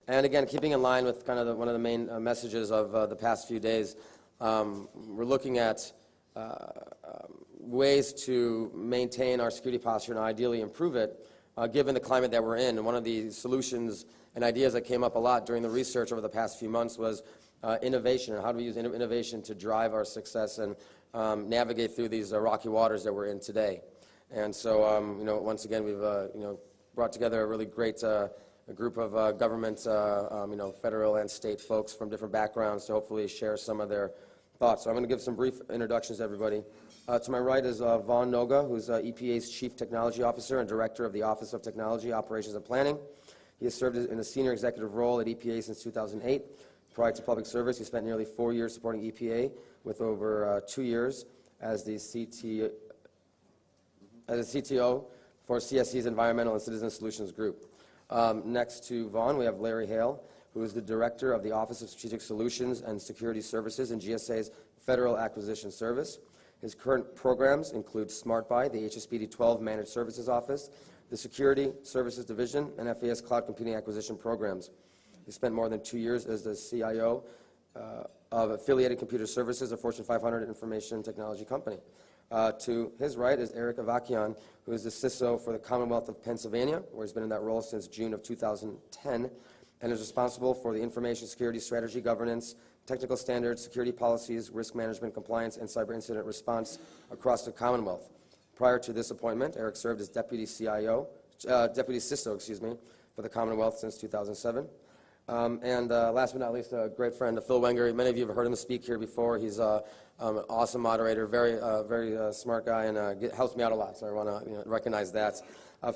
And again, keeping in line with kind of one of the main messages of the past few days, we're looking at ways to maintain our security posture and ideally improve it, given the climate that we're in. And one of the solutions and ideas that came up a lot during the research over the past few months was innovation, and how do we use innovation to drive our success and navigate through these rocky waters that we're in today. And so, once again, we've brought together a really great a group of government, federal and state folks from different backgrounds to hopefully share some of their thoughts. So I'm going to give some brief introductions to everybody. To my right is Vaughn Noga, who's EPA's Chief Technology Officer and Director of the Office of Technology, Operations and Planning. He has served in a senior executive role at EPA since 2008. Prior to public service, he spent nearly 4 years supporting EPA, with over 2 years as the CTO for CSC's Environmental and Citizen Solutions Group. Next to Vaughn, we have Larry Hale, who is the Director of the Office of Strategic Solutions and Security Services in GSA's Federal Acquisition Service. His current programs include SmartBuy, the HSPD 12 Managed Services Office, the Security Services Division, and FAS Cloud Computing Acquisition Programs. He spent more than 2 years as the CIO of Affiliated Computer Services, a Fortune 500 information technology company. To his right is Eric Avakian, who is the CISO for the Commonwealth of Pennsylvania, where he's been in that role since June of 2010, and is responsible for the information security strategy, governance, technical standards, security policies, risk management, compliance, and cyber incident response across the Commonwealth. Prior to this appointment, Eric served as Deputy CISO, for the Commonwealth since 2007. And last but not least, a great friend, Phil Wenger. Many of you have heard him speak here before. He's an awesome moderator, very smart guy, and helps me out a lot, so I want to recognize that.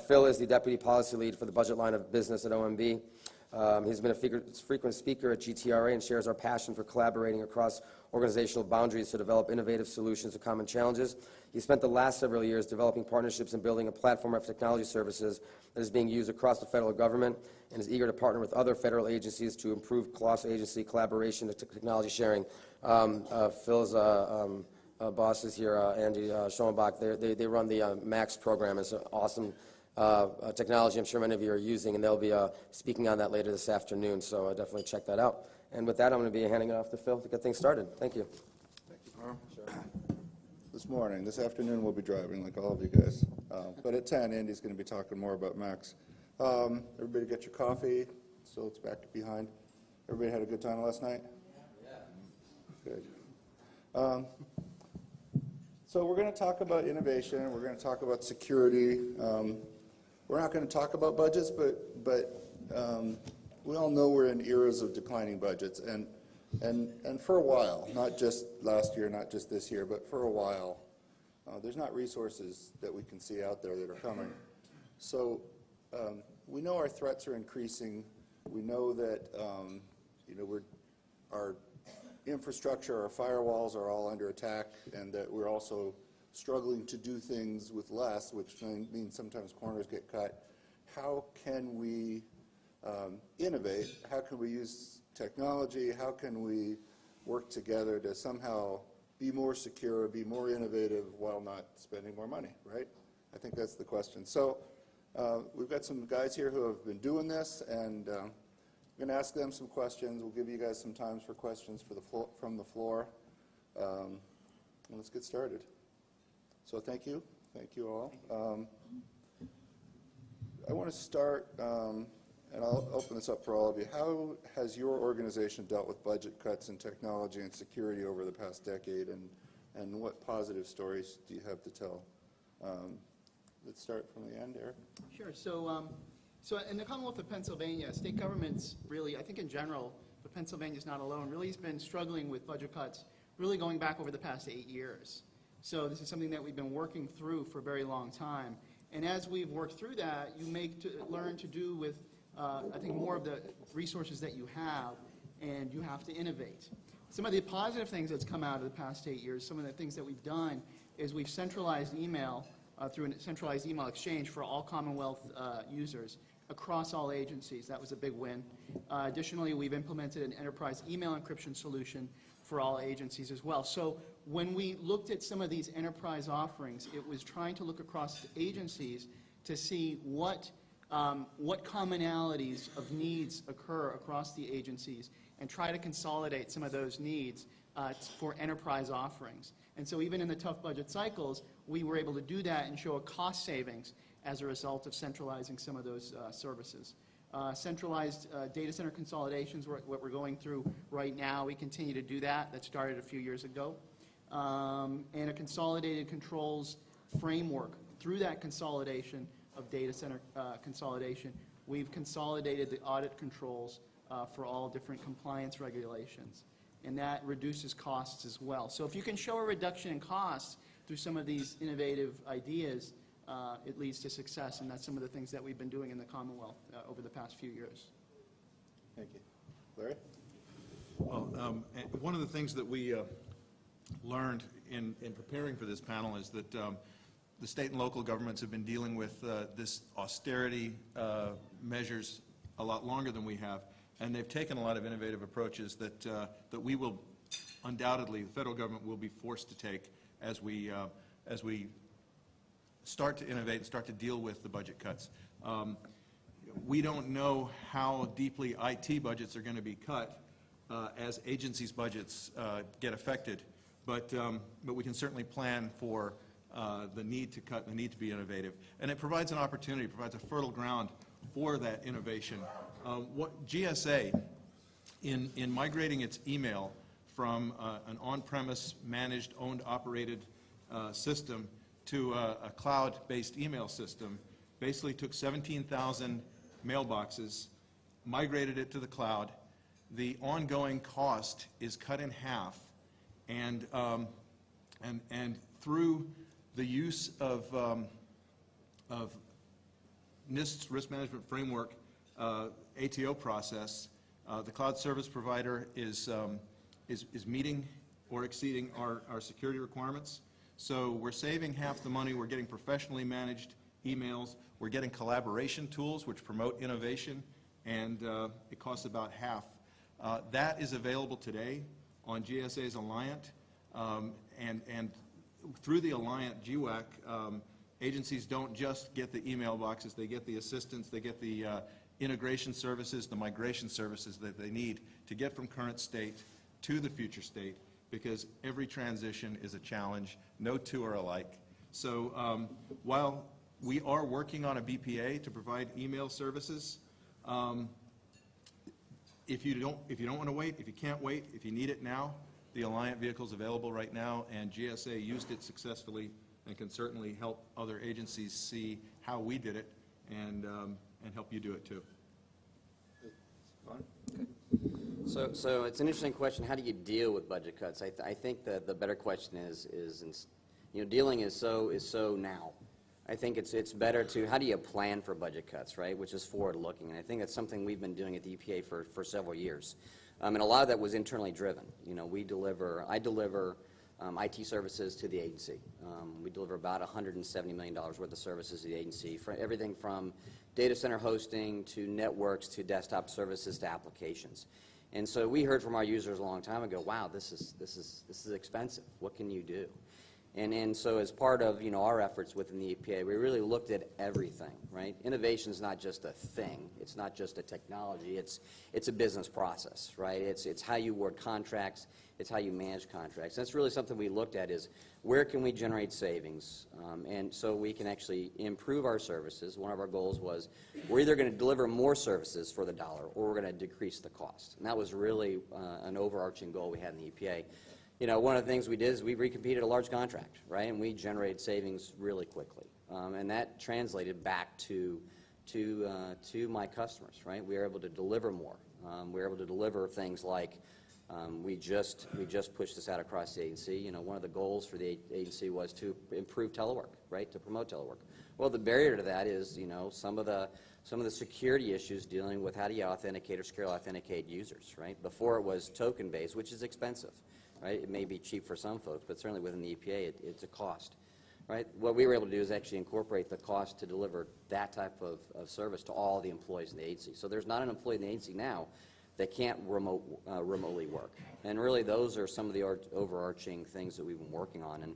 Phil is the Deputy Policy Lead for the budget line of business at OMB. He's been a frequent speaker at GTRA and shares our passion for collaborating across organizational boundaries to develop innovative solutions to common challenges. He spent the last several years developing partnerships and building a platform of technology services that is being used across the federal government, and is eager to partner with other federal agencies to improve cross-agency collaboration and technology sharing. Phil's bosses here, Andy Schoenbach, they run the MAX program. It's an awesome technology I'm sure many of you are using, and they'll be speaking on that later this afternoon, so definitely check that out. And with that, I'm going to be handing it off to Phil to get things started. Thank you. Thank you, Carl. Sure. This afternoon we'll be driving like all of you guys. But at 10, Andy's going to be talking more about Max. Everybody get your coffee, so it's back behind. Everybody had a good time last night? Yeah. Good. So we're going to talk about innovation. We're going to talk about security. We're not going to talk about budgets, but we all know we're in eras of declining budgets, and for a while, not just last year, not just this year, but for a while, there's not resources that we can see out there that are coming. So we know our threats are increasing. We know that our infrastructure, our firewalls are all under attack, and that we're also struggling to do things with less, which means sometimes corners get cut. How can we innovate? How can we use technology? How can we work together to somehow be more secure, be more innovative while not spending more money, right? I think that's the question. So we've got some guys here who have been doing this, and I'm going to ask them some questions. We'll give you guys some time for questions from the floor. And let's get started. So thank you. Thank you all. I want to start, and I'll open this up for all of you. How has your organization dealt with budget cuts in technology and security over the past decade, and what positive stories do you have to tell? Let's start from the end, Eric. Sure. So in the Commonwealth of Pennsylvania, state governments really, I think in general, but Pennsylvania's not alone, really has been struggling with budget cuts really going back over the past 8 years. So this is something that we've been working through for a very long time. And as we've worked through that, you learn to do with, I think, more of the resources that you have, and you have to innovate. Some of the positive things that's come out of the past 8 years, some of the things that we've done is we've centralized email through a centralized email exchange for all Commonwealth users across all agencies. That was a big win. Additionally, we've implemented an enterprise email encryption solution for all agencies as well. So when we looked at some of these enterprise offerings, it was trying to look across agencies to see what what commonalities of needs occur across the agencies, and try to consolidate some of those needs for enterprise offerings. And so even in the tough budget cycles, we were able to do that and show a cost savings as a result of centralizing some of those services. Centralized data center consolidations, what we're going through right now. We continue to do that. That started a few years ago. And a consolidated controls framework. Through that consolidation of data center consolidation, we've consolidated the audit controls for all different compliance regulations. And that reduces costs as well. So if you can show a reduction in costs through some of these innovative ideas, it leads to success, and that's some of the things that we've been doing in the Commonwealth over the past few years. Thank you. Larry? Well, one of the things that we learned in preparing for this panel is that the state and local governments have been dealing with this austerity measures a lot longer than we have, and they've taken a lot of innovative approaches that we will undoubtedly, the federal government will be forced to take as we start to innovate and start to deal with the budget cuts. We don't know how deeply IT budgets are going to be cut as agencies' budgets get affected, but we can certainly plan for the need to cut, the need to be innovative. And it provides an opportunity, provides a fertile ground for that innovation. What GSA, in migrating its email from an on-premise managed, owned, operated system to a cloud-based email system, basically took 17,000 mailboxes, migrated it to the cloud. The ongoing cost is cut in half, and through the use of NIST's risk management framework ATO process, the cloud service provider is meeting or exceeding our security requirements. So we're saving half the money. We're getting professionally managed emails. We're getting collaboration tools which promote innovation, and it costs about half. That is available today on GSA's Alliant, and through the Alliant GWAC, agencies don't just get the email boxes, they get the assistance, they get the integration services, the migration services that they need to get from current state to the future state, because every transition is a challenge. No two are alike. So while we are working on a BPA to provide email services, if you don't want to wait, if you can't wait, if you need it now, the Alliant vehicle is available right now, and GSA used it successfully and can certainly help other agencies see how we did it and help you do it too. So it's an interesting question. How do you deal with budget cuts? I think that the better question is dealing is so now. I think it's better to, how do you plan for budget cuts, right, which is forward-looking. And I think that's something we've been doing at the EPA for several years. And a lot of that was internally driven. I deliver IT services to the agency. We deliver about $170 million worth of services to the agency, for everything from data center hosting to networks to desktop services to applications. And so we heard from our users a long time ago, wow, this is expensive. What can you do? And so as part of our efforts within the EPA, we really looked at everything, right? Innovation is not just a thing. It's not just a technology. It's a business process, right? It's how you award contracts. It's how you manage contracts. That's really something we looked at, is where can we generate savings, and so we can actually improve our services. One of our goals was we're either going to deliver more services for the dollar or we're going to decrease the cost. And that was really an overarching goal we had in the EPA. One of the things we did is we recompeted a large contract, right, and we generated savings really quickly, and that translated back to my customers, right? We were able to deliver more. We were able to deliver things like we just pushed this out across the agency. One of the goals for the agency was to improve telework, right, to promote telework. Well, the barrier to that is some of the security issues dealing with how do you authenticate or securely authenticate users, right? Before it was token based, which is expensive. Right? It may be cheap for some folks, but certainly within the EPA, it's a cost. Right? What we were able to do is actually incorporate the cost to deliver that type of service to all the employees in the agency. So there's not an employee in the agency now that can't remotely work. And really, those are some of the overarching things that we've been working on. And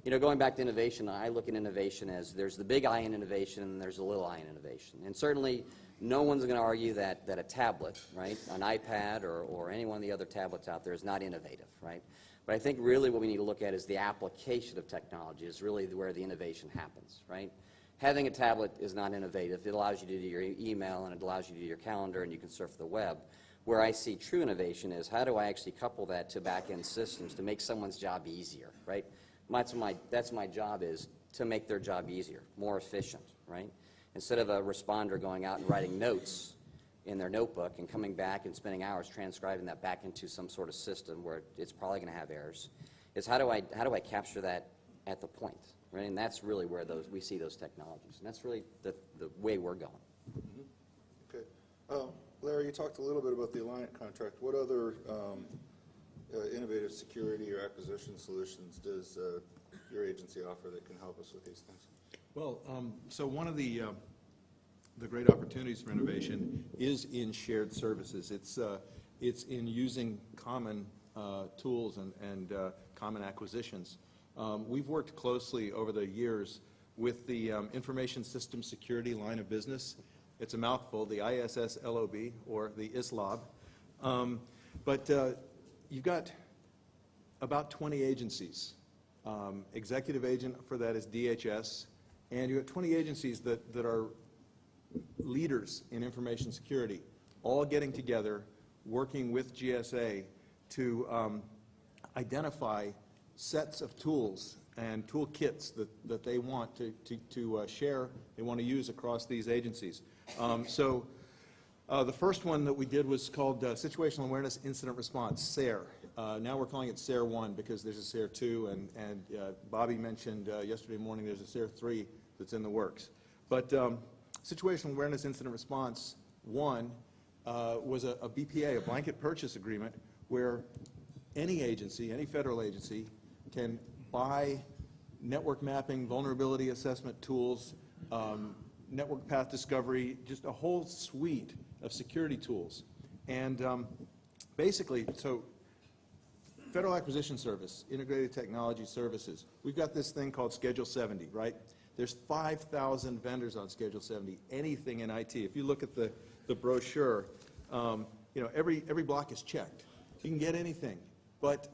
You know, going back to innovation, I look at innovation as there's the big I in innovation and there's the little I in innovation. And certainly, no one's going to argue that a tablet, right, an iPad or any one of the other tablets out there is not innovative, right? But I think really what we need to look at is the application of technology is really where the innovation happens, right? Having a tablet is not innovative. It allows you to do your email and it allows you to do your calendar and you can surf the web. Where I see true innovation is how do I actually couple that to back-end systems to make someone's job easier, right? That's my job, is to make their job easier, more efficient, right? Instead of a responder going out and writing notes in their notebook and coming back and spending hours transcribing that back into some sort of system where it's probably going to have errors, is how do I capture that at the point, right? And that's really where we see those technologies, and that's really the way we're going. Okay. Larry, you talked a little bit about the Alliant contract. What other innovative security or acquisition solutions does your agency offer that can help us with these things? Well, so one of the great opportunities for innovation is in shared services. It's in using common tools and common acquisitions. We've worked closely over the years with the Information System Security line of business. It's a mouthful, the ISSLOB, or the ISLOB. But you've got about 20 agencies. Executive agent for that is DHS. And you have 20 agencies that are leaders in information security, all getting together, working with GSA to identify sets of tools and toolkits that they want to share, they want to use across these agencies. The first one that we did was called Situational Awareness Incident Response, SARE. Now we're calling it SARE 1 because there's a SARE 2, and Bobby mentioned yesterday morning there's a SARE 3 that's in the works. But Situational Awareness Incident Response 1 was a BPA, a blanket purchase agreement, where any agency, any federal agency, can buy network mapping, vulnerability assessment tools, network path discovery, just a whole suite of security tools. And basically, so Federal Acquisition Service, Integrated Technology Services, we've got this thing called Schedule 70, right? There's 5,000 vendors on Schedule 70, anything in IT. If you look at the brochure, you know, every block is checked. You can get anything. But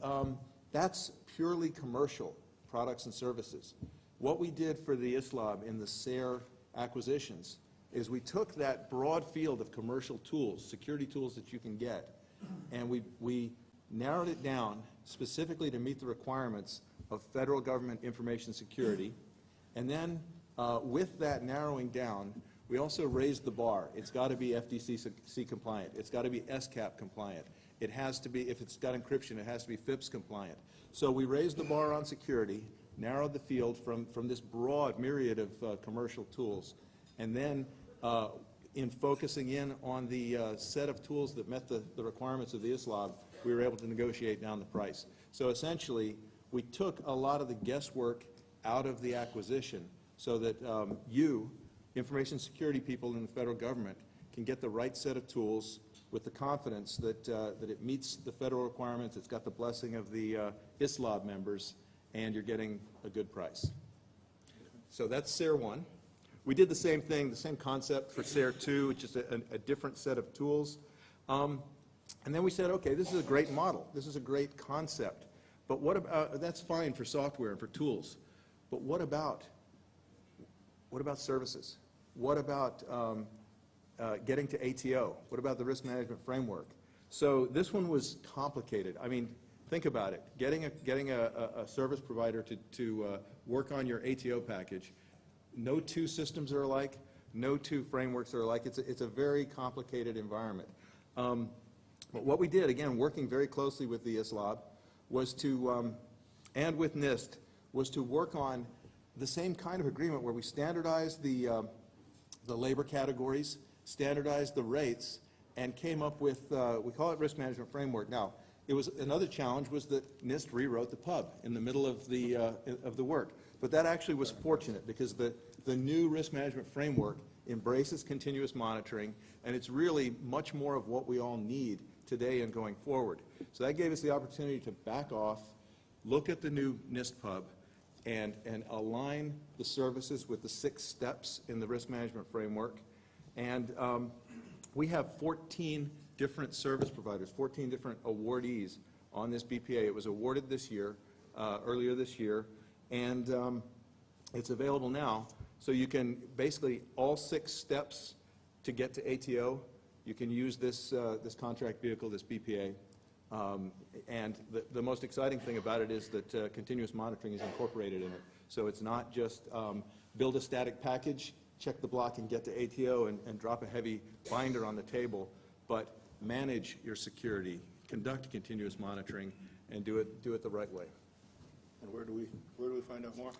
that's purely commercial products and services. What we did for the ISLOB in the SARE acquisitions is we took that broad field of commercial tools, security tools that you can get, and we narrowed it down specifically to meet the requirements of federal government information security. And then with that narrowing down, we also raised the bar. It's got to be FDCC compliant. It's got to be SCAP compliant. It has to be, if it's got encryption, it has to be FIPS compliant. So we raised the bar on security, narrowed the field from this broad myriad of commercial tools, and then in focusing in on the set of tools that met the requirements of the ISLOB, we were able to negotiate down the price. So essentially, we took a lot of the guesswork out of the acquisition so that you, information security people in the federal government, can get the right set of tools with the confidence that it meets the federal requirements, it's got the blessing of the ISLOB members, and you're getting a good price. So that's SARE 1. We did the same thing, the same concept for SARE 2, which is a different set of tools. And then we said, okay, this is a great model. This is a great concept. But what about, that's fine for software and for tools. But what about services? What about getting to ATO? What about the risk management framework? So this one was complicated. I mean, think about it. Getting a service provider to work on your ATO package, no two systems are alike, no two frameworks are alike. It's a very complicated environment. But what we did, again, working very closely with the ISLOB, was to, and with NIST, was to work on the same kind of agreement where we standardized the labor categories, standardized the rates, and came up with, we call it risk management framework. Now, it was, another challenge was that NIST rewrote the pub in the middle of the work. But that actually was fortunate because the new risk management framework embraces continuous monitoring, and it's really much more of what we all need today and going forward. So that gave us the opportunity to back off, look at the new NIST pub, and align the services with the 6 steps in the risk management framework. And we have 14 different service providers, 14 different awardees on this BPA. It was awarded this year, earlier this year, and it's available now. So you can, basically, all 6 steps to get to ATO, you can use this, this contract vehicle, this BPA. And the most exciting thing about it is that continuous monitoring is incorporated in it. So it's not just build a static package, check the block and get to ATO and drop a heavy binder on the table, but manage your security, conduct continuous monitoring, and do it the right way. And where do we find out more?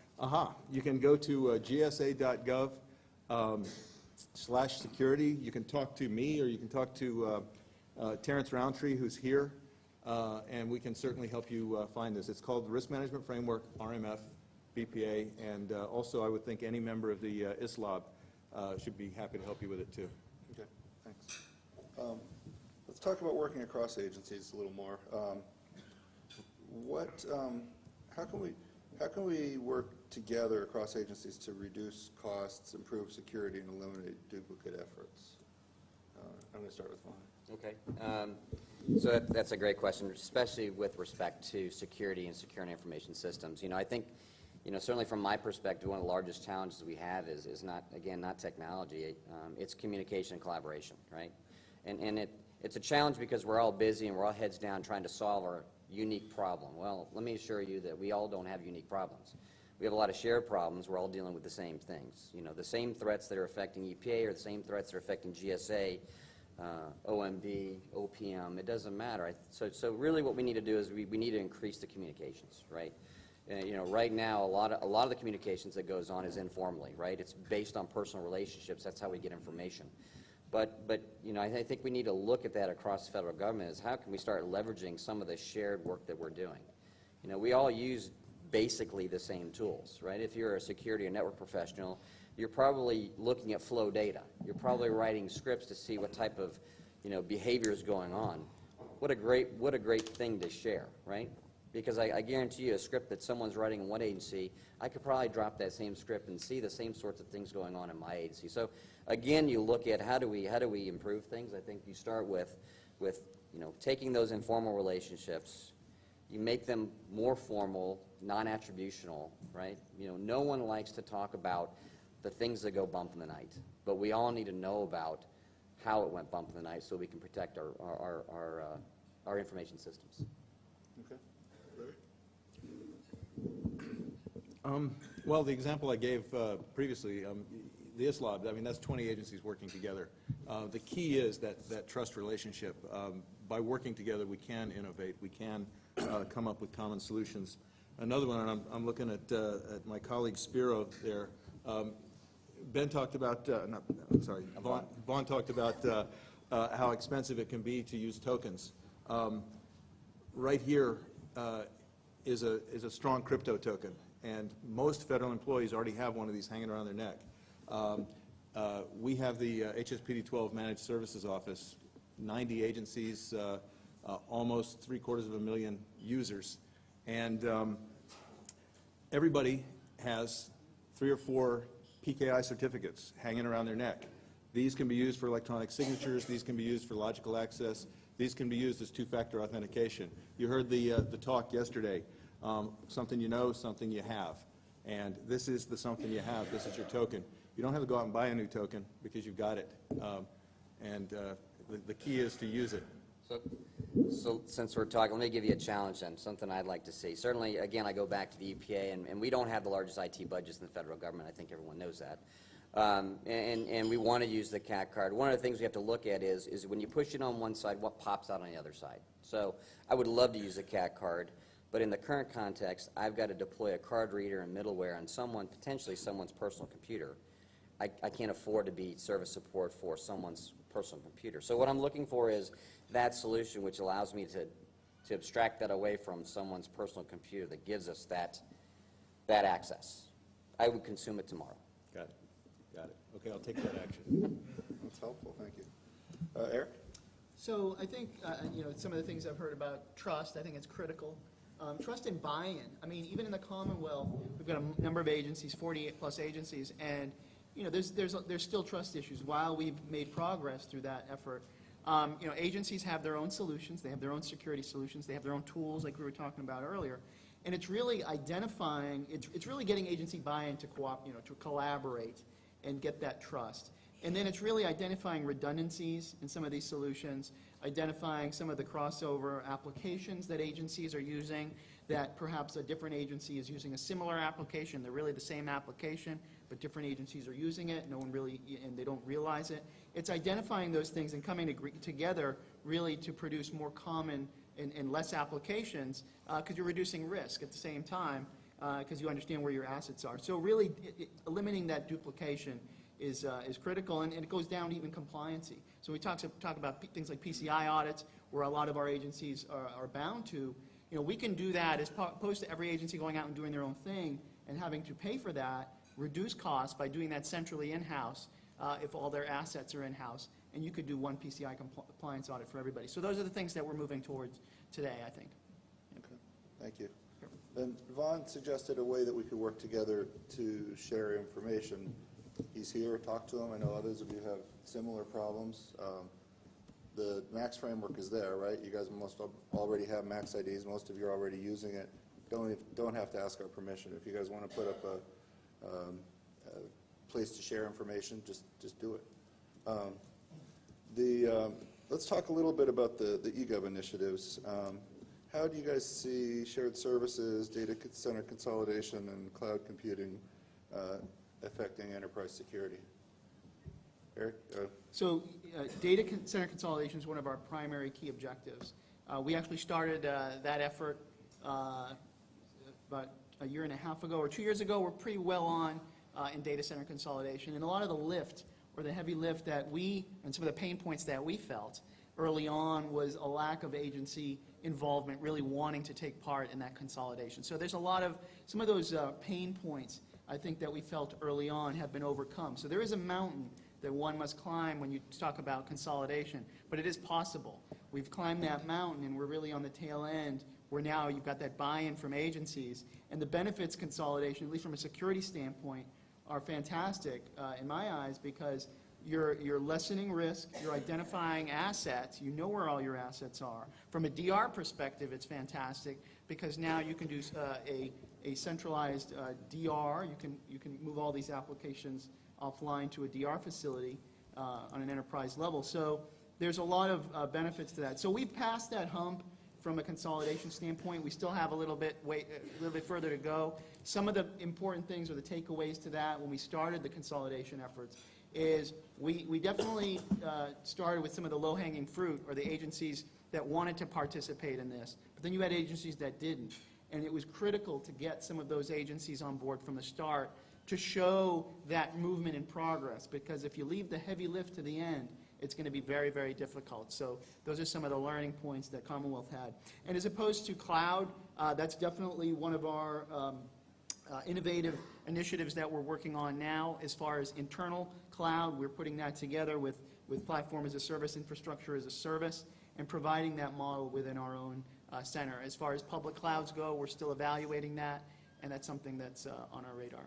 You can go to gsa.gov/security. You can talk to me, or you can talk to Terrence Roundtree, who's here, and we can certainly help you find this. It's called the Risk Management Framework, RMF, BPA, and also I would think any member of the ISLOB should be happy to help you with it too. Okay, thanks. Let's talk about working across agencies a little more. How can we work together across agencies to reduce costs, improve security, and eliminate duplicate efforts? I'm going to start with Vaughn. Okay. So that's a great question, especially with respect to security and secure information systems. You know, I think, you know, certainly from my perspective, one of the largest challenges we have is not, again, not technology. It's communication and collaboration, right? And it's a challenge because we're all busy and we're all heads down trying to solve our unique problem. Well, let me assure you that we all don't have unique problems. We have a lot of shared problems. We're all dealing with the same things. You know, the same threats that are affecting EPA are the same threats that are affecting GSA, OMB, OPM. It doesn't matter. So really what we need to do is we need to increase the communications, right? You know, right now, a lot of the communications that goes on is informally, right? It's based on personal relationships. That's how we get information. But you know, I think we need to look at that across the federal government is how can we start leveraging some of the shared work that we're doing? You know, we all use basically the same tools, right? If you're a security or network professional, you're probably looking at flow data. You're probably writing scripts to see what type of, you know, behavior is going on. What a great thing to share, right? Because I guarantee you a script that someone's writing in one agency, I could probably drop that same script and see the same sorts of things going on in my agency. So again, you look at how do we improve things. I think you start with you know, taking those informal relationships, you make them more formal, non-attributional, right? You know, no one likes to talk about the things that go bump in the night, but we all need to know about how it went bump in the night so we can protect our information systems. Okay. Well, the example I gave previously, the ISLOB, I mean, that's 20 agencies working together. The key is that trust relationship. By working together, we can innovate. We can come up with common solutions. Another one, and I'm looking at my colleague Spiro there. Ben talked about, Vaughn talked about how expensive it can be to use tokens. Right here is a strong crypto token, and most federal employees already have one of these hanging around their neck. We have the HSPD 12 Managed Services Office, 90 agencies, almost 750,000 users, and everybody has 3 or 4 PKI certificates hanging around their neck. These can be used for electronic signatures. These can be used for logical access. These can be used as 2-factor authentication. You heard the talk yesterday. Something you know, something you have. And this is the something you have. This is your token. You don't have to go out and buy a new token because you've got it. The key is to use it. So since we're talking, let me give you a challenge then, something I'd like to see. Certainly, again, I go back to the EPA, and we don't have the largest IT budgets in the federal government. I think everyone knows that. And we want to use the CAC card. One of the things we have to look at is when you push it on one side, what pops out on the other side. So I would love to use the CAC card, but in the current context, I've got to deploy a card reader and middleware on potentially someone's personal computer. I can't afford to be service support for someone's personal computer. So what I'm looking for is that solution which allows me to abstract that away from someone's personal computer that gives us that access. I would consume it tomorrow. Got it. Got it. Okay, I'll take that action. That's helpful, thank you. Eric? So I think, you know, some of the things I've heard about trust, I think it's critical. trust and buy-in. I mean, even in the Commonwealth, we've got a number of agencies, 48-plus agencies, and, you know, there's still trust issues. While we've made progress through that effort, you know, agencies have their own solutions, they have their own security solutions, they have their own tools, like we were talking about earlier, and it's really identifying, it's really getting agency buy-in to to collaborate and get that trust. And then it's really identifying redundancies in some of these solutions, identifying some of the crossover applications that agencies are using, that perhaps a different agency is using a similar application. They're really the same application, but different agencies are using it. No one really, and they don't realize it. It's identifying those things and coming together really to produce more common and less applications, because you're reducing risk at the same time, because you understand where your assets are. So really, eliminating that duplication is critical, and it goes down to even compliancy. So we talk about things like PCI audits, where a lot of our agencies are bound to. You know, we can do that as opposed to every agency going out and doing their own thing and having to pay for that, reduce costs by doing that centrally in-house if all their assets are in-house, and you could do one PCI compliance audit for everybody. So those are the things that we're moving towards today, I think. Okay, thank you. And Vaughn suggested a way that we could work together to share information. He's here, talk to him. I know others of you have similar problems. The MAX framework is there, right? You guys must already have MAX IDs. Most of you are already using it. Don't have to ask our permission. If you guys want to put up a place to share information, just do it. Let's talk a little bit about the eGov initiatives. How do you guys see shared services, data center consolidation, and cloud computing affecting enterprise security? Eric? So data center consolidation is one of our primary key objectives. We actually started that effort about a year and a half ago or 2 years ago. We're pretty well on in data center consolidation. And a lot of the lift, or the heavy lift that and some of the pain points that we felt early on, was a lack of agency involvement, really wanting to take part in that consolidation. So there's some of those pain points, I think, that we felt early on have been overcome. So there is a mountain that one must climb when you talk about consolidation, but it is possible. We've climbed that mountain, and we're really on the tail end, where now you've got that buy-in from agencies, and the benefits consolidation, at least from a security standpoint, are fantastic in my eyes, because you're lessening risk, you're identifying assets, you know where all your assets are. From a DR perspective, it's fantastic, because now you can do a centralized DR. You can move all these applications offline to a DR facility on an enterprise level. So there's a lot of benefits to that. So we've passed that hump from a consolidation standpoint. We still have a little bit further to go. Some of the important things, or the takeaways to that when we started the consolidation efforts, is we definitely started with some of the low-hanging fruit, or the agencies that wanted to participate in this. But then you had agencies that didn't. And it was critical to get some of those agencies on board from the start to show that movement in progress, because if you leave the heavy lift to the end, it's going to be very, very difficult. So those are some of the learning points that Commonwealth had. And as opposed to cloud, that's definitely one of our innovative initiatives that we're working on now. As far as internal cloud, we're putting that together with platform as a service, infrastructure as a service, and providing that model within our own center. As far as public clouds go, we're still evaluating that, and that's something that's on our radar.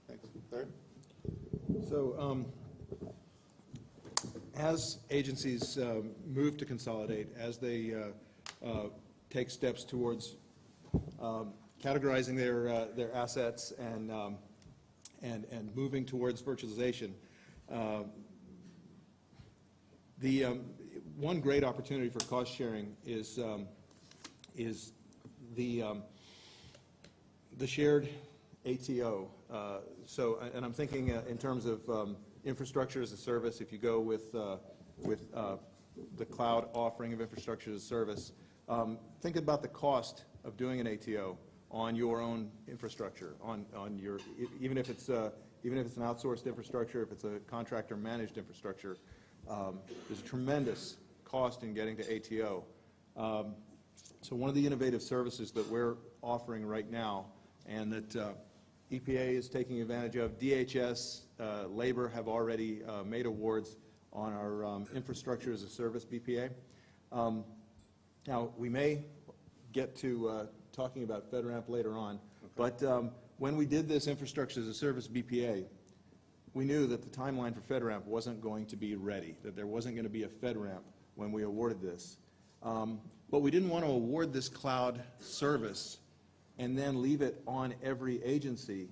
Thanks. Larry? So as agencies move to consolidate, as they take steps towards categorizing their assets and moving towards virtualization, the one great opportunity for cost sharing is the shared ATO. And I'm thinking in terms of infrastructure as a service. If you go with the cloud offering of infrastructure as a service, think about the cost of doing an ATO on your own infrastructure, on your, even if it's an outsourced infrastructure, if it's a contractor managed infrastructure. There's a tremendous cost in getting to ATO. So one of the innovative services that we're offering right now, and that EPA is taking advantage of, DHS, Labor have already made awards on our infrastructure as a service, BPA. Now, we may get to talking about FedRAMP later on. But when we did this Infrastructure as a Service BPA, we knew that the timeline for FedRAMP wasn't going to be ready, that there wasn't going to be a FedRAMP when we awarded this. But we didn't want to award this cloud service and then leave it on every agency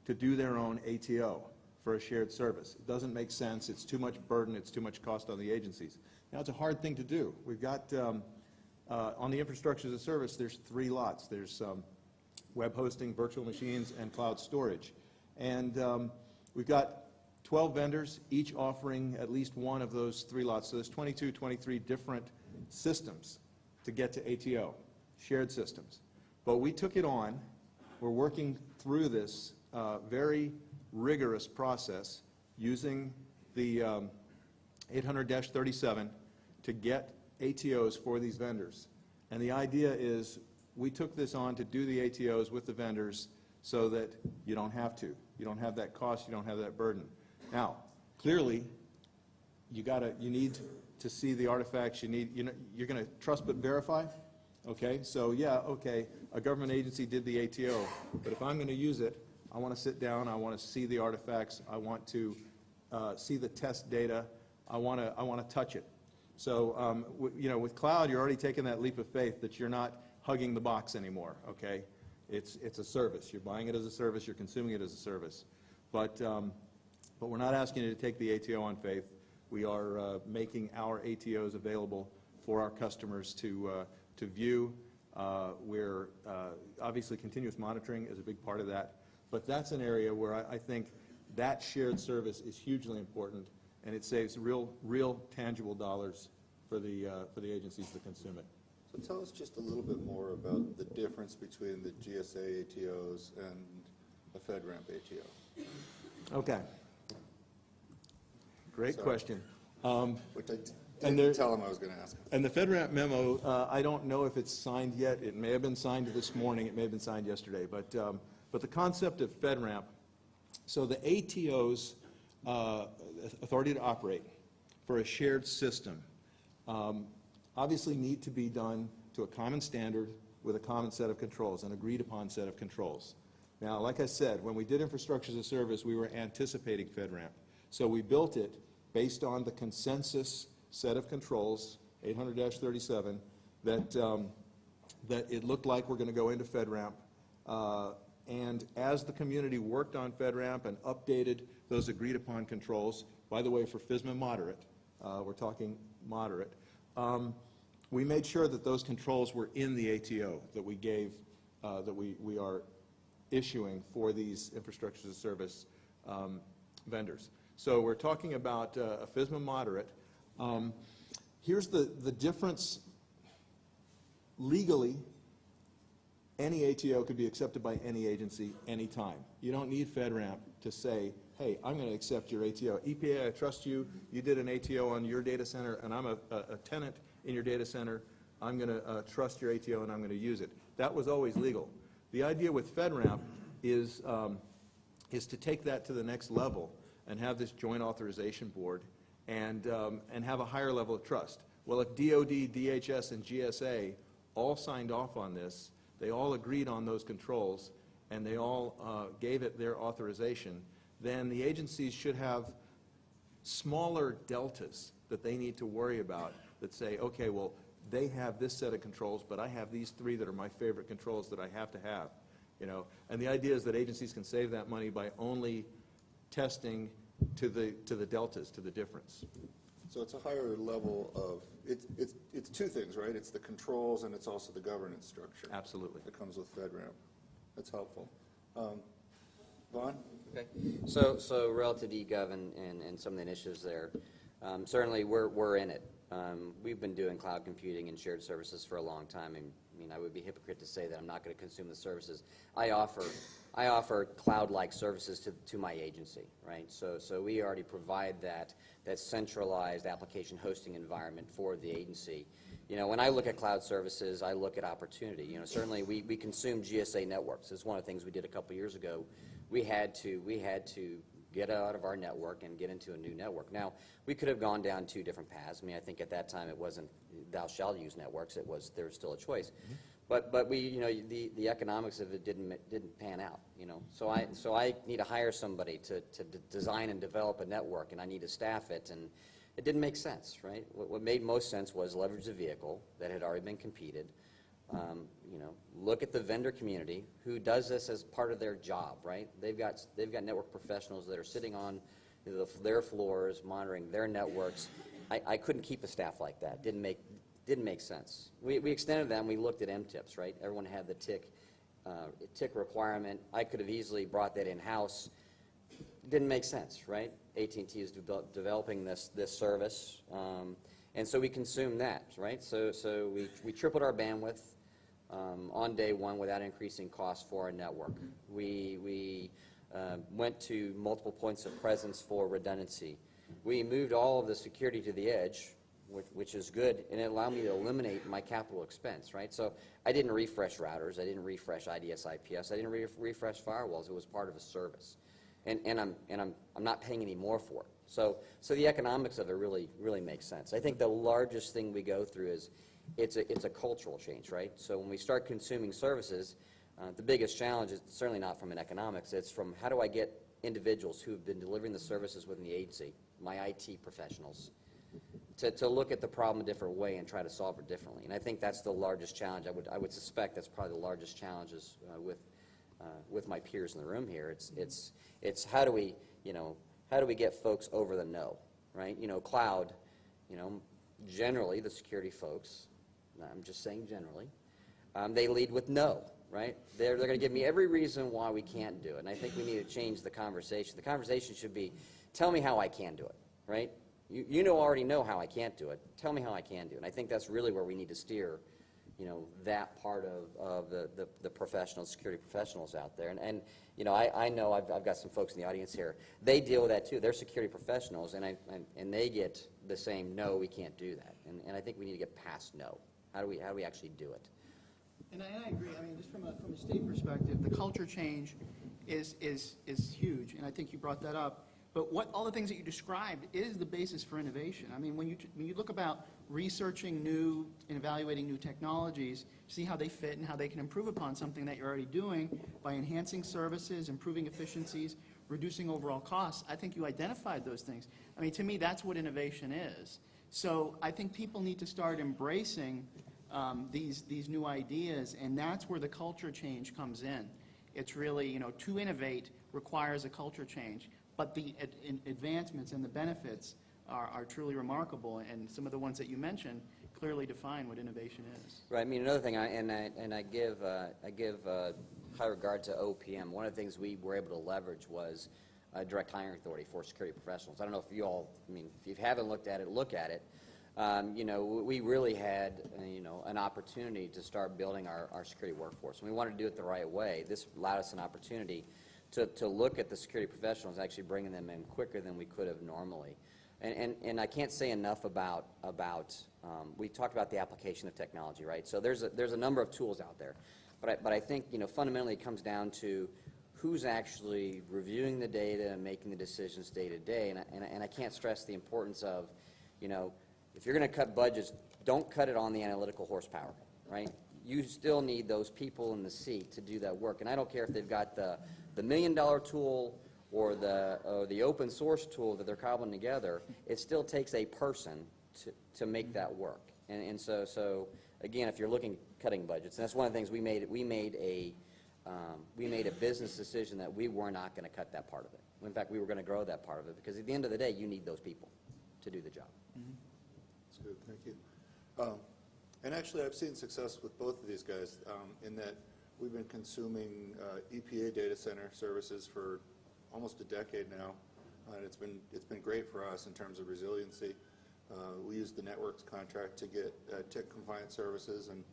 to do their own ATO for a shared service. It doesn't make sense. It's too much burden. It's too much cost on the agencies. Now, it's a hard thing to do. We've got, on the Infrastructure as a Service, there's 3 lots. There's web hosting, virtual machines, and cloud storage. And we've got 12 vendors, each offering at least one of those 3 lots. So there's 23 different systems to get to ATO, shared systems. But we took it on. We're working through this very rigorous process using the 800-37 to get ATOs for these vendors. And the idea is we took this on to do the ATOs with the vendors so that you don't have to. You don't have that cost, you don't have that burden. Now, clearly, you need to see the artifacts, you're going to trust but verify? Okay, so yeah, okay, a government agency did the ATO, but if I'm going to use it, I want to sit down, I want to see the artifacts, I want to see the test data, I want to touch it. So, with cloud, you're already taking that leap of faith that you're not hugging the box anymore, okay? It's a service. You're buying it as a service, you're consuming it as a service. But we're not asking you to take the ATO on faith. We are making our ATOs available for our customers to view. We're obviously continuous monitoring is a big part of that. But that's an area where I think that shared service is hugely important, and it saves real tangible dollars for the agencies that consume it. So tell us just a little bit more about the difference between the GSA ATOs and the FedRAMP ATO. Okay. Great Sorry. question. Which I And didn't tell him I was going to ask him. And the FedRAMP memo, I don't know if it's signed yet. It may have been signed this morning. It may have been signed yesterday. But the concept of FedRAMP, so the ATO's authority to operate for a shared system obviously need to be done to a common standard with a common set of controls, an agreed upon set of controls. Now, like I said, when we did Infrastructure as a Service, we were anticipating FedRAMP. So we built it based on the consensus set of controls, 800-37, that it looked like we're going to go into FedRAMP. And as the community worked on FedRAMP and updated those agreed upon controls, by the way, for FSMA moderate, we're talking moderate, we made sure that those controls were in the ATO that we gave, that we are issuing for these Infrastructure as a Service vendors. So we're talking about a FSMA moderate. Here's the difference. Legally, any ATO could be accepted by any agency anytime. You don't need FedRAMP to say, hey, I'm going to accept your ATO. EPA, I trust you. You did an ATO on your data center, and I'm a tenant in your data center. I'm going to trust your ATO, and I'm going to use it. That was always legal. The idea with FedRAMP is to take that to the next level and have this joint authorization board and have a higher level of trust. Well, if DOD, DHS, and GSA all signed off on this, they all agreed on those controls, and they all gave it their authorization, then the agencies should have smaller deltas that they need to worry about that say, okay, well, they have this set of controls, but I have these 3 that are my favorite controls that I have to have. And the idea is that agencies can save that money by only testing to the deltas, to the difference. So it's a higher level of, it's 2 things, right? It's the controls and it's also the governance structure. Absolutely. That comes with FedRAMP. That's helpful. Vaughn? Okay. So relative to eGov and some of the initiatives there, certainly we're in it. We've been doing cloud computing and shared services for a long time. I mean, I would be a hypocrite to say that I'm not going to consume the services. I offer cloud-like services to my agency, right? So we already provide that centralized application hosting environment for the agency. When I look at cloud services, I look at opportunity. Certainly we consume GSA networks. It's one of the things we did a couple years ago. We had to get out of our network and get into a new network. Now, we could have gone down 2 different paths. I mean, I think at that time it wasn't thou shalt use networks. There was still a choice. But we, the economics of it didn't pan out, So I need to hire somebody to design and develop a network, and I need to staff it, and it didn't make sense, right? What made most sense was leverage the vehicle that had already been competed, look at the vendor community who does this as part of their job, right? They've got network professionals that are sitting on their floors monitoring their networks. I couldn't keep a staff like that. Didn't make sense. We extended them. We looked at MTIPs, right? Everyone had the TIC requirement. I could have easily brought that in-house. Didn't make sense, right? AT&T is developing this service, and so we consumed that, right? So we tripled our bandwidth on day one without increasing costs for our network. We went to multiple points of presence for redundancy. We moved all of the security to the edge, which is good, and it allowed me to eliminate my capital expense, right? So I didn't refresh routers, I didn't refresh IDS, IPS, I didn't refresh firewalls. It was part of a service, and I'm not paying any more for it. So the economics of it really makes sense. I think the largest thing we go through is it's a cultural change, right? So when we start consuming services, the biggest challenge is certainly not from an economics. It's from how do I get individuals who have been delivering the services within the agency, my IT professionals, to look at the problem a different way and try to solve it differently. And I think that's the largest challenge. I would suspect that's probably the largest challenges with my peers in the room here. It's how do we get folks over the no, right? Cloud, generally the security folks, I'm just saying generally, they lead with no, right? They're going to give me every reason why we can't do it. And I think we need to change the conversation. The conversation should be, tell me how I can do it, right? You already know how I can't do it. Tell me how I can do it. And I think that's really where we need to steer, that part of the professionals, security professionals out there. And I know I've got some folks in the audience here. They deal with that too. They're security professionals, and they get the same no, we can't do that. And I think we need to get past no. How do we actually do it? And I agree. I mean, just from a state perspective, the culture change is huge, and I think you brought that up. But all the things that you described is the basis for innovation. I mean, when you look about researching new and evaluating new technologies, see how they fit and how they can improve upon something that you're already doing by enhancing services, improving efficiencies, reducing overall costs, I think you identified those things. I mean, to me, that's what innovation is. So I think people need to start embracing these new ideas, and that's where the culture change comes in. It's really, to innovate requires a culture change. But the advancements and the benefits are truly remarkable, and some of the ones that you mentioned clearly define what innovation is. Right. I mean, another thing, I give high regard to OPM. One of the things we were able to leverage was direct hiring authority for security professionals. I don't know if you all, if you haven't looked at it, look at it. We really had, an opportunity to start building our security workforce. And we wanted to do it the right way. This allowed us an opportunity to look at the security professionals, actually bringing them in quicker than we could have normally. And I can't say enough about we talked about the application of technology, right? So there's a number of tools out there. But I think, fundamentally it comes down to who's actually reviewing the data and making the decisions day to day. And I can't stress the importance of, if you're going to cut budgets, don't cut it on the analytical horsepower, right? You still need those people in the seat to do that work. And I don't care if they've got the $1 million tool or the open source tool that they're cobbling together. It still takes a person to make that work. And so again, if you're looking at cutting budgets, and that's one of the things we made a business decision that we were not going to cut that part of it. In fact, we were going to grow that part of it, because at the end of the day, you need those people to do the job. That's good, thank you. And actually, I've seen success with both of these guys in that we've been consuming EPA data center services for almost a decade now, and it's been great for us in terms of resiliency. We used the networks contract to get TIC compliant services, and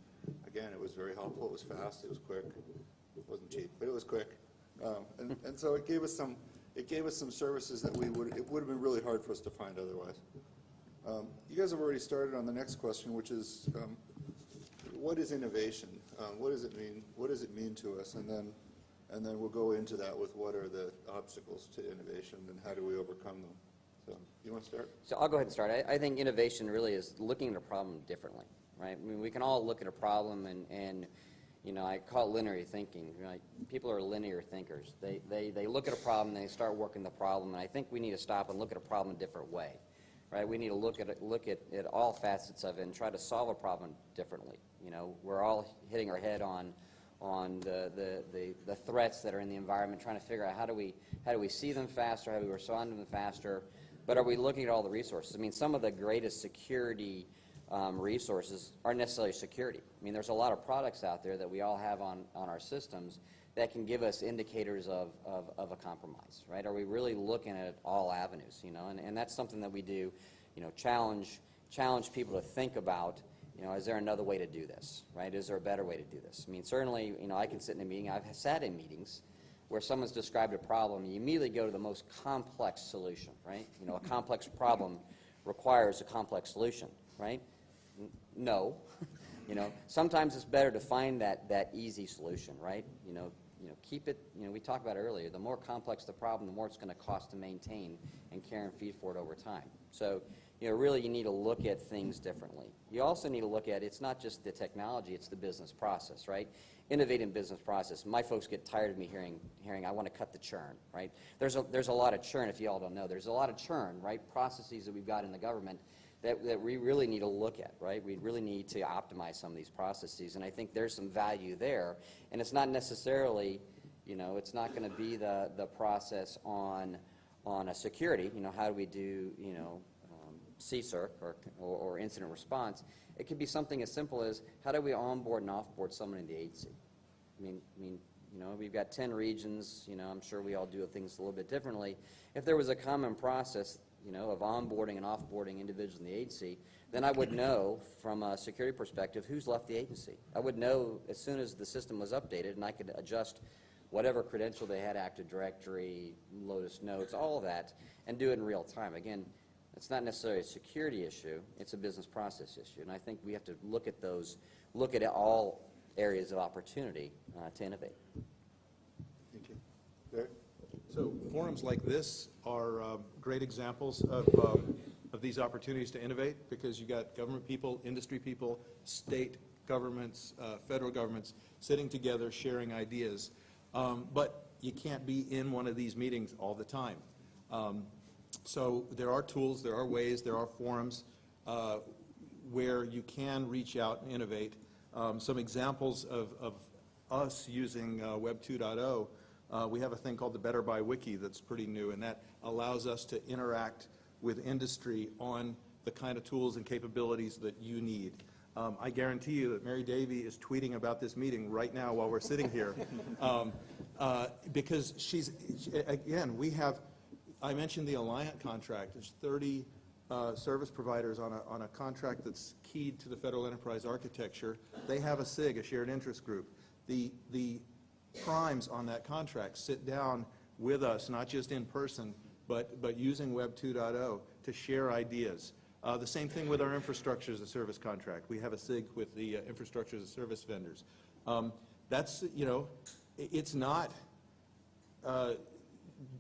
again, it was very helpful. It was fast. It was quick. It wasn't cheap, but it was quick, and so it gave us some services that it would have been really hard for us to find otherwise. You guys have already started on the next question, which is, what is innovation? What does it mean? What does it mean to us? And then we'll go into that with what are the obstacles to innovation and how do we overcome them. So, you want to start? So I'll go ahead and start. I think innovation really is looking at a problem differently, right? I mean, we can all look at a problem and you know, I call it linear thinking. Right? People are linear thinkers. They look at a problem and they start working the problem, and I think we need to stop and look at a problem a different way, right? We need to look at all facets of it and try to solve a problem differently. You know, we're all hitting our head on the threats that are in the environment, trying to figure out how do we see them faster, how do we respond to them faster, but are we looking at all the resources? I mean, some of the greatest security resources aren't necessarily security. I mean, there's a lot of products out there that we all have on our systems that can give us indicators of a compromise, right? Are we really looking at all avenues, you know? And that's something that we do, you know, challenge people to think about, you know, is there another way to do this, right? Is there a better way to do this? I mean, certainly, you know, I can sit in a meeting, I've sat in meetings where someone's described a problem, you immediately go to the most complex solution, right? You know, a complex problem requires a complex solution, right? No. You know, sometimes it's better to find that easy solution, right? You know, keep it, you know, we talked about it earlier, the more complex the problem, the more it's going to cost to maintain and care and feed for it over time. So, you know, really you need to look at things differently. You also need to look at, it's not just the technology, it's the business process, right? Innovate in business process. My folks get tired of me hearing I want to cut the churn, right? There's a lot of churn, if you all don't know. There's a lot of churn, right? Processes that we've got in the government that we really need to look at, right? We really need to optimize some of these processes, and I think there's some value there. And it's not necessarily, you know, it's not going to be the process on a security, you know, how do we do, you know, CSIRT or incident response. It could be something as simple as how do we onboard and offboard someone in the agency. I mean, you know, we've got 10 regions, you know, I'm sure we all do things a little bit differently. If there was a common process, you know, of onboarding and offboarding individuals in the agency, then I would know from a security perspective who's left the agency. I would know as soon as the system was updated, and I could adjust whatever credential they had, Active Directory, Lotus Notes, all of that, and do it in real time. Again, it's not necessarily a security issue, it's a business process issue, and I think we have to look at all areas of opportunity to innovate. Thank you. Barry? So forums like this are great examples of these opportunities to innovate, because you got government people, industry people, state governments, federal governments sitting together sharing ideas. But you can't be in one of these meetings all the time. So there are tools, there are ways, there are forums where you can reach out and innovate. Some examples of us using Web 2.0. We have a thing called the Better Buy Wiki that's pretty new, and that allows us to interact with industry on the kind of tools and capabilities that you need. I guarantee you that Mary Davey is tweeting about this meeting right now while we're sitting here, because again, we have, I mentioned the Alliant contract. There's 30 service providers on a contract that's keyed to the federal enterprise architecture. They have a SIG, a shared interest group. The primes on that contract sit down with us, not just in person, but using Web 2.0 to share ideas. The same thing with our infrastructure as a service contract. We have a SIG with the infrastructure as a service vendors. That's, you know, it's not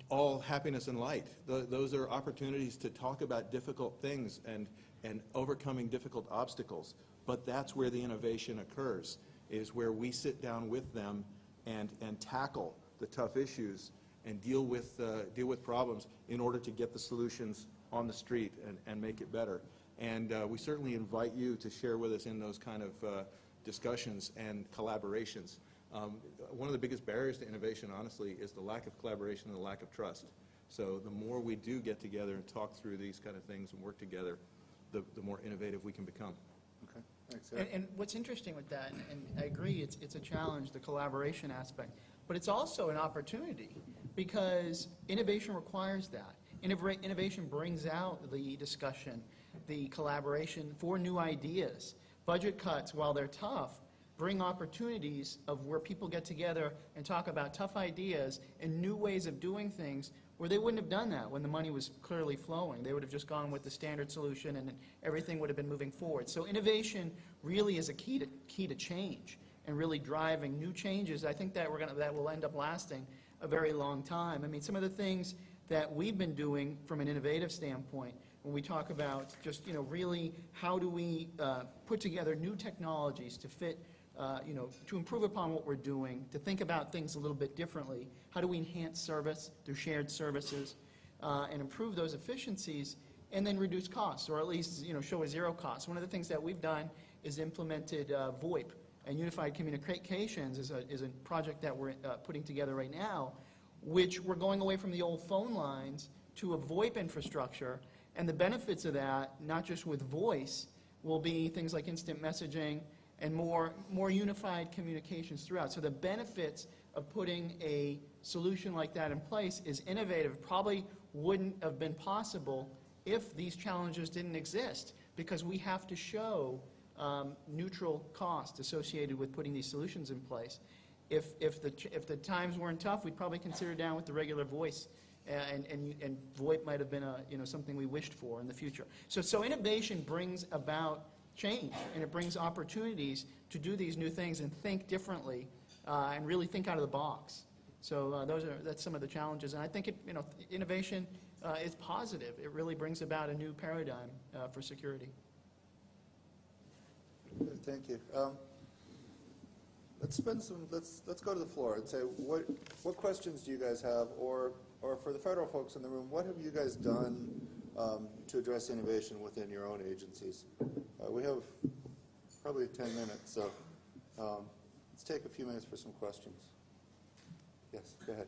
all happiness and light. Those are opportunities to talk about difficult things and overcoming difficult obstacles. But that's where the innovation occurs, is where we sit down with them and tackle the tough issues and deal with problems in order to get the solutions on the street and make it better. And we certainly invite you to share with us in those kind of discussions and collaborations. One of the biggest barriers to innovation, honestly, is the lack of collaboration and the lack of trust. So the more we do get together and talk through these kind of things and work together, the more innovative we can become. Okay, thanks, Eric. And what's interesting with that, and I agree, it's a challenge, the collaboration aspect, but it's also an opportunity, because innovation requires that. Innovation brings out the discussion, the collaboration for new ideas. Budget cuts, while they're tough, bring opportunities of where people get together and talk about tough ideas and new ways of doing things where they wouldn't have done that when the money was clearly flowing. They would have just gone with the standard solution and everything would have been moving forward. So innovation really is a key to change and really driving new changes. I think that that will end up lasting a very long time. I mean, some of the things that we've been doing from an innovative standpoint, when we talk about just, really how do we put together new technologies to fit, to improve upon what we're doing, to think about things a little bit differently. How do we enhance service through shared services and improve those efficiencies and then reduce costs, or at least, show a zero cost. One of the things that we've done is implemented VoIP, and Unified Communications is a project that we're putting together right now, which we're going away from the old phone lines to a VoIP infrastructure. And the benefits of that, not just with voice, will be things like instant messaging and more unified communications throughout. So the benefits of putting a solution like that in place is innovative. Probably wouldn't have been possible if these challenges didn't exist, because we have to show neutral cost associated with putting these solutions in place. If the times weren't tough, we'd probably consider down with the regular voice, and VoIP might have been something we wished for in the future. So innovation brings about change, and it brings opportunities to do these new things and think differently, and really think out of the box. So that's some of the challenges, and I think innovation is positive. It really brings about a new paradigm for security. Good, thank you. Let's go to the floor and say, what questions do you guys have, or for the federal folks in the room, what have you guys done to address innovation within your own agencies? We have probably 10 minutes, so let's take a few minutes for some questions. Yes, go ahead.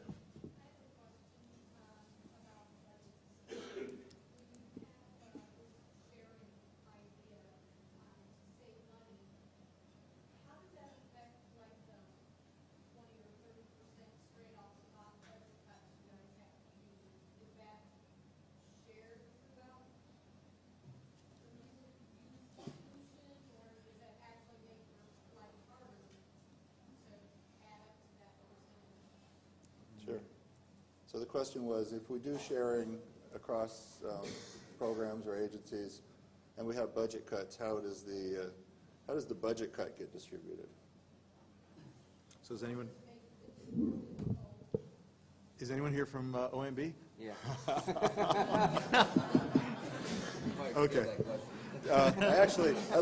Sure. So the question was, if we do sharing across programs or agencies, and we have budget cuts, how does the budget cut get distributed? So is anyone here from OMB? Yeah. Okay. I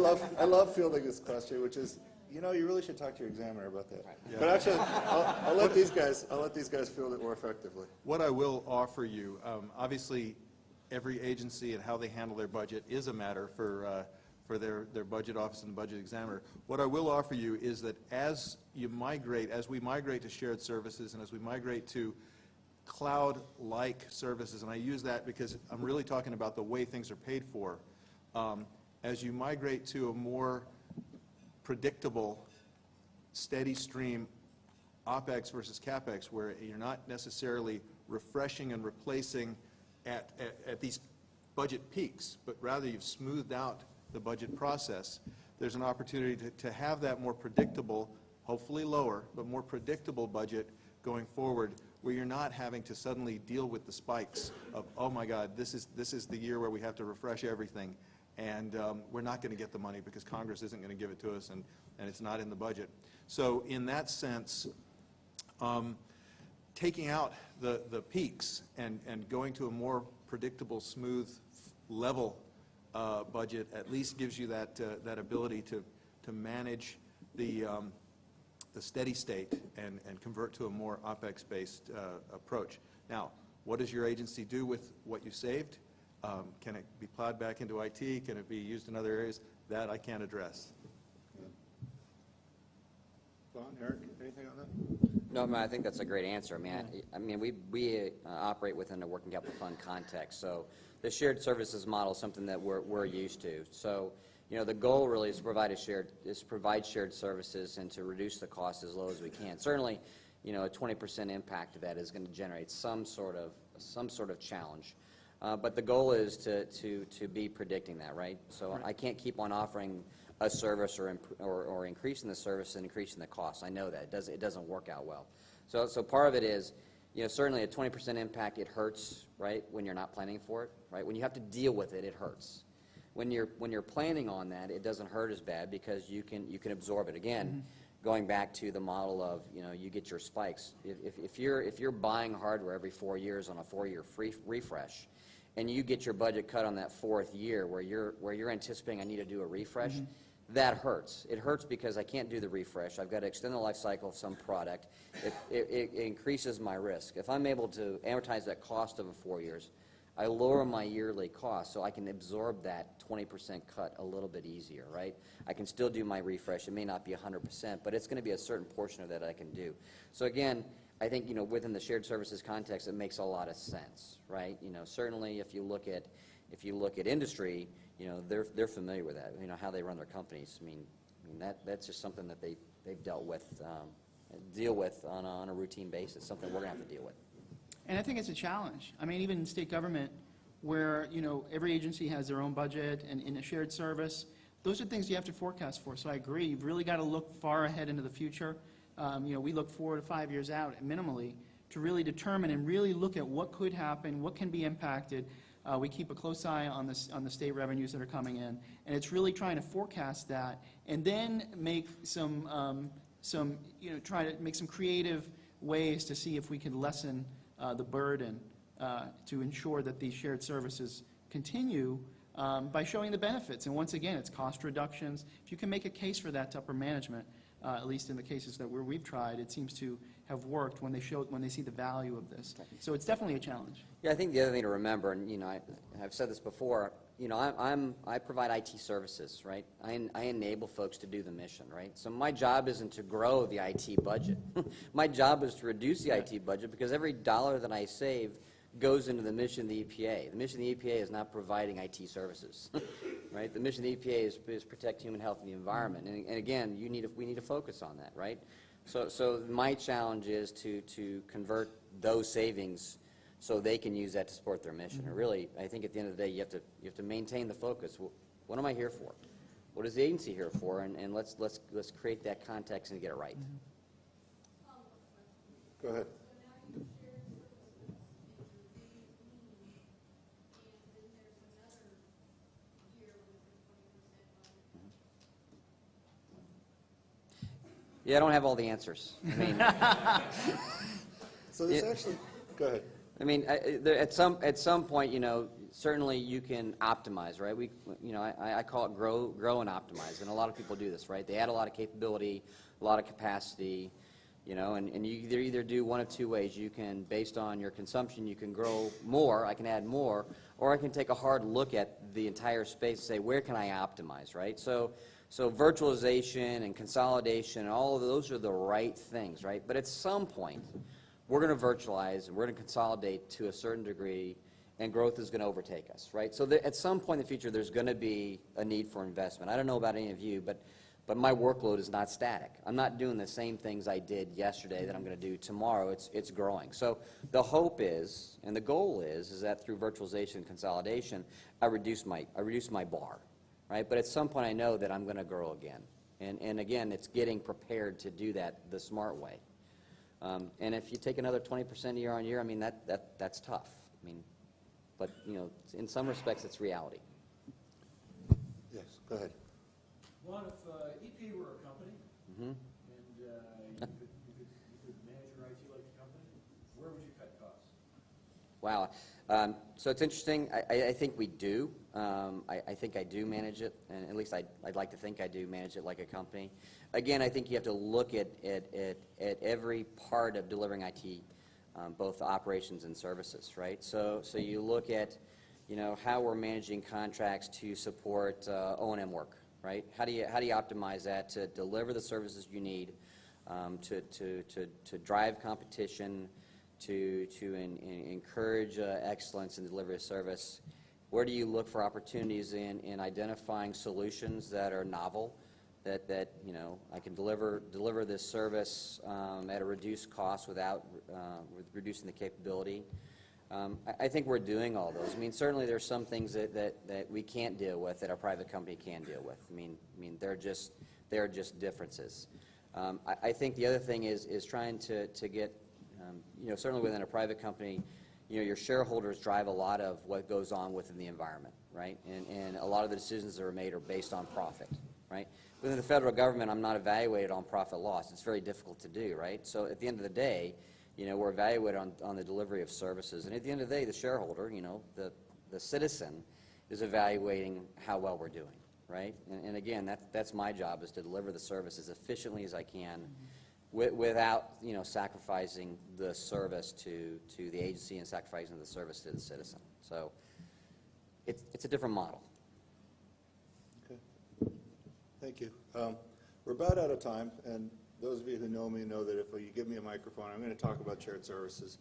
love fielding this question, which is, you really should talk to your examiner about that. Yeah. But actually, I'll let these guys field it more effectively. What I will offer you, obviously, every agency and how they handle their budget is a matter for their budget office and the budget examiner. What I will offer you is that as we migrate to shared services and as we migrate to cloud-like services, and I use that because I'm really talking about the way things are paid for, as you migrate to a more predictable, steady stream OpEx versus CapEx, where you're not necessarily refreshing and replacing at these budget peaks, but rather you've smoothed out the budget process, there's an opportunity to have that more predictable, hopefully lower, but more predictable budget going forward, where you're not having to suddenly deal with the spikes of, oh my God, this is the year where we have to refresh everything, and we're not going to get the money because Congress isn't going to give it to us, and it's not in the budget. So in that sense, taking out the peaks and going to a more predictable, smooth, level budget at least gives you that ability to manage the steady state and convert to a more OpEx-based approach. Now, what does your agency do with what you saved? Can it be plowed back into IT? Can it be used in other areas? That I can't address. Don, Eric, anything on that? No, I think that's a great answer. I mean, we operate within a working capital fund context, so the shared services model is something that we're used to. So, the goal really is to provide shared services and to reduce the cost as low as we can. Certainly, a 20% impact of that is going to generate some sort of challenge. But the goal is to be predicting that, right? So I can't keep on offering a service or increasing the service and increasing the cost. I know that. It doesn't work out well. So part of it is, certainly a 20% impact, it hurts, right, when you're not planning for it, right? When you have to deal with it, it hurts. When you're planning on that, it doesn't hurt as bad because you can absorb it. Again, going back to the model of, you know, you get your spikes. If you're buying hardware every 4 years on a 4-year refresh, and you get your budget cut on that 4th year where you're anticipating I need to do a refresh, that hurts. It hurts because I can't do the refresh. I've got to extend the life cycle of some product. It increases my risk. If I'm able to amortize that cost over 4 years, I lower my yearly cost so I can absorb that 20% cut a little bit easier, right? I can still do my refresh. It may not be 100%, but it's going to be a certain portion of that I can do. So again, I think, you know, within the shared services context, it makes a lot of sense, right? You know, certainly if you look at industry, you know, they're familiar with that, you know, how they run their companies. I mean that's just something that they've dealt with, deal with on a routine basis, something we're going to have to deal with. And I think it's a challenge. I mean, even in state government, where, you know, every agency has their own budget and in a shared service, those are things you have to forecast for. So I agree, you've really got to look far ahead into the future. You know, we look 4 to 5 years out, minimally, to really determine and really look at what could happen, what can be impacted. We keep a close eye on the state revenues that are coming in, and it's really trying to forecast that, and then make some you know, try to make some creative ways to see if we can lessen the burden to ensure that these shared services continue by showing the benefits. And once again, it's cost reductions. If you can make a case for that to upper management, at least in the cases that we've tried, it seems to have worked when they see the value of this. So it's definitely a challenge. Yeah, I think the other thing to remember, and you know, I've said this before, you know, I provide IT services, right? I enable folks to do the mission, right? So my job isn't to grow the IT budget. My job is to reduce the IT budget, because every dollar that I save goes into the mission of the EPA. The mission of the EPA is not providing IT services, right? The mission of the EPA is protect human health and the environment. And again, we need to focus on that, right? So my challenge is to convert those savings so they can use that to support their mission. And really, I think at the end of the day, you have to maintain the focus. What am I here for? What is the agency here for? And let's create that context and get it right. Go ahead. Yeah, I don't have all the answers. I mean, So there's actually, go ahead. I mean, at some point, you know, certainly you can optimize, right? You know, I call it grow and optimize, and a lot of people do this, right? They add a lot of capability, a lot of capacity, you know, and you either do one of two ways. You can, based on your consumption, you can grow more, I can add more, or I can take a hard look at the entire space and say, where can I optimize, right? So virtualization and consolidation, all of those are the right things, right? But at some point, we're going to virtualize and we're going to consolidate to a certain degree, and growth is going to overtake us, right? So at some point in the future, there's going to be a need for investment. I don't know about any of you, but my workload is not static. I'm not doing the same things I did yesterday that I'm going to do tomorrow. It's growing. So the hope is, and the goal is that through virtualization and consolidation, I reduce my bar, right? But at some point, I know that I'm going to grow again. And again, it's getting prepared to do that the smart way. And if you take another 20% year on year, I mean, that's tough. I mean, but, you know, in some respects, it's reality. Yes, go ahead. Well, if EP were a company, Mhm. and you could manage your IT like a company, where would you cut costs? Wow. So it's interesting. I think we do. I think I do manage it, and at least I'd like to think I do manage it like a company. Again, I think you have to look at every part of delivering IT, both operations and services, right? So you look at, you know, how we're managing contracts to support O&M work, right? How do you optimize that to deliver the services you need, to drive competition, to encourage excellence in delivery of service? Where do you look for opportunities in identifying solutions that are novel, that you know, I can deliver this service at a reduced cost without reducing the capability? I think we're doing all those. I mean, certainly there's some things that we can't deal with that a private company can deal with. I mean they're just differences. I think the other thing is trying to get, you know, certainly within a private company, you know, your shareholders drive a lot of what goes on within the environment, right? And a lot of the decisions that are made are based on profit, right? Within the federal government, I'm not evaluated on profit loss. It's very difficult to do, right? So at the end of the day, we're evaluated on the delivery of services. And at the end of the day, the shareholder, the citizen, is evaluating how well we're doing, right? And again, that's my job, is to deliver the service as efficiently as I can without, sacrificing the service to the agency and sacrificing the service to the citizen. So it's a different model. Okay. Thank you. We're about out of time, and those of you who know me know that if you give me a microphone, I'm going to talk about shared services.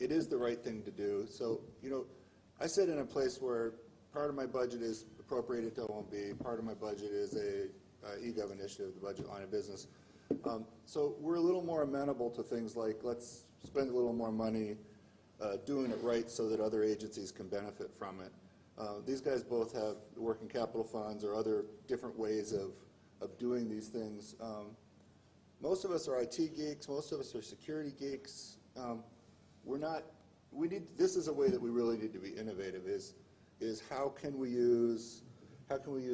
It is the right thing to do. So, I sit in a place where part of my budget is appropriated to OMB, part of my budget is a eGov initiative, the budget line of business. So we're a little more amenable to things like, let's spend a little more money doing it right so that other agencies can benefit from it. These guys both have working capital funds or other different ways of doing these things. Most of us are IT geeks, most of us are security geeks. This is a way that we really need to be innovative, is how can we use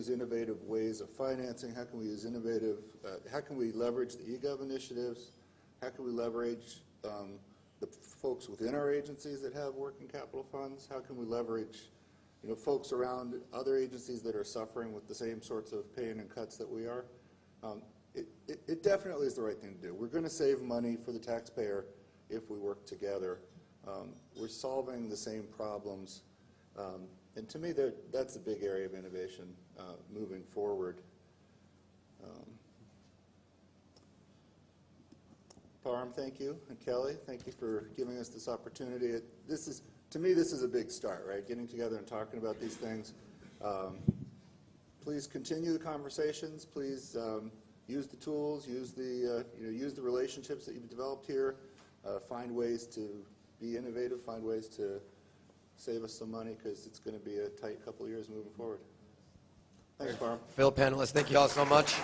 innovative ways of financing, how can we leverage the eGov initiatives, how can we leverage the folks within our agencies that have working capital funds, how can we leverage folks around other agencies that are suffering with the same sorts of pain and cuts that we are. It definitely is the right thing to do. We're going to save money for the taxpayer if we work together. We're solving the same problems. And to me, that's a big area of innovation moving forward. Parham, thank you, and Kelly, thank you for giving us this opportunity. To me, this is a big start, right? Getting together and talking about these things. Please continue the conversations. Please use the tools, use the relationships that you've developed here. Find ways to be innovative. Find ways to save us some money, because it's going to be a tight couple of years moving forward. Thanks, Parham. Phil, panelists, thank you all so much.